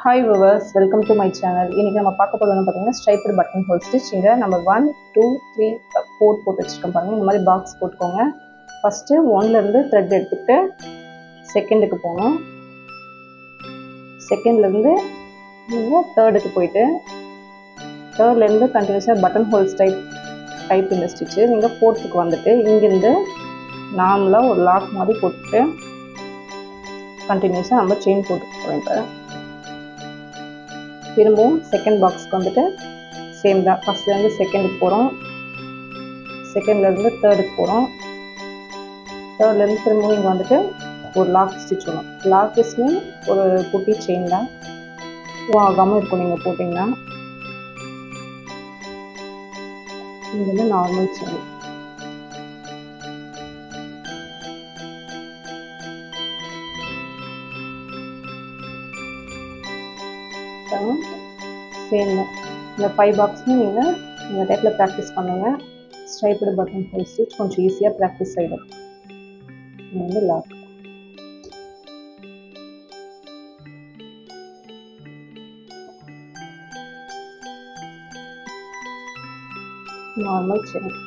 Hi viewers, welcome to my channel. இன்னைக்கு நம்ம பார்க்க போறது பாத்தீங்கன்னா ஸ்ட்ரைப்டு பட்டன் ஹோல் ஸ்டிச். இங்க நம்ம 1 2 3 4 போட்டு வச்சிருக்கோம் பாருங்க. இந்த மாதிரி பாக்ஸ் போட்டுக்கோங்க. ஃபர்ஸ்ட் 1ல இருந்து த்ரெட் எடுத்துட்டு செகண்டுக்கு போணும். செகண்ட்ல இருந்து நீங்க தேர்டுக்கு போயிட்டு தேர்ட்ல இருந்து கண்டினியூஸா பட்டன் ஹோல்ஸ் டைப் இந்த ஸ்டிட்ச். நீங்க ஃபோர்த்துக்கு வந்துட்டு இங்க இருந்து நார்மலா ஒரு லாக் மாதிரி போட்டுட்டு கண்டினியூஸா நம்ம செயின் போட்டு போறோம். திரும்பவும் செகண்ட் பாக்ஸ்க்கு வந்துட்டு சேம் தான். ஃபர்ஸ்ட்லேருந்து செகண்டுக்கு போகிறோம், செகண்ட்லேருந்து தேர்டுக்கு போகிறோம், தேர்ட்லேருந்து திரும்பவும் இங்கே வந்துட்டு ஒரு லாக் ஸ்டிச் வரும். லாக் ஸ்டிச்னு ஒரு குட்டி செயின் தான், ஆகாமல் இருக்கும் நீங்கள் போட்டிங்கன்னா. இது வந்து நார்மல் செயின். சேம் இந்த 5 பாக்ஸும் நீங்கள் இந்த டைப்பில் ப்ராக்டிஸ் பண்ணுங்கள். ஸ்ட்ரைப்டு பட்டன் ஹோல் ஸ்டிச் கொஞ்சம் ஈஸியாக ப்ராக்டிஸ் ஆகிடும். இது வந்து லாக். Normal chain.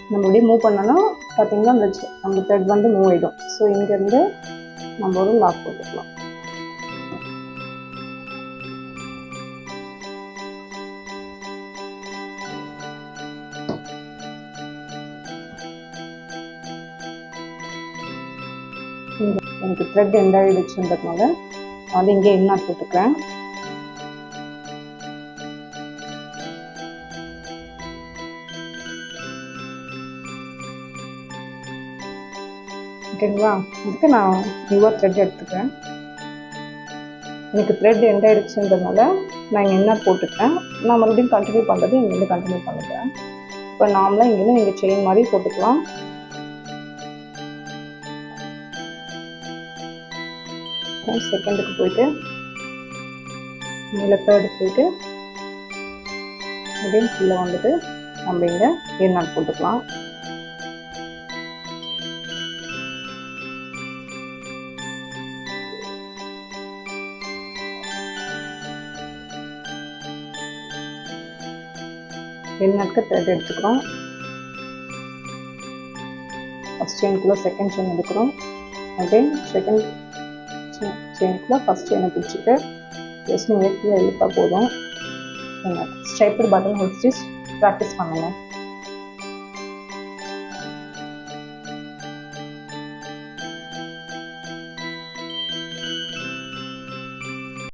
நம்ம அப்படியே மூவ் பண்ணோன்னா பார்த்தீங்கன்னா அந்த த்ரெட் வந்து மூவ் ஆகிடும். ஸோ இங்கேருந்து நம்ம ஒரு லாக் போட்டுக்கலாம். எனக்கு த்ரெட் எண்ட் ஆகிடுச்சுன்றதுனால அது இங்கே என்ன போட்டுக்கிறேன். ஓகேங்களா? இதுக்கு நான் நியூவாக த்ரெட் எடுத்துக்கிறேன். எனக்கு த்ரெட் எண்ட் ஆகிடுச்சுன்றதுனால நான் இங்கே என்ன போட்டுக்கிறேன். நான் மறுபடியும் கண்டினியூ பண்ணுறது இங்கேருந்து கண்டினியூ பண்ணிக்கிறேன். இப்போ நார்மலாக இங்கேருந்து நீங்கள் செயின் மாதிரி போட்டுக்கலாம். செகண்டுக்கு போயிட்டு மேலே தேர்டுக்கு போயிட்டு அப்படியே கீழே வந்துட்டு நம்ம இங்கே ஏர்நாட் போட்டுக்கலாம். ஏர்நாட்க்கு த்ரெட் எடுத்துக்கிறோம். ஃபஸ்ட் செயினுக்குள்ளே செகண்ட் செயின் எடுக்கிறோம். அப்படியே செகண்ட் செயினுக்குள்ளே ஃபஸ்ட் செயினை பிடிச்சிட்டு ஜஸ்ட் நீங்கள் கீழே இழுத்தா போதும். Striped button whole stitch practice பண்ணுங்கள்.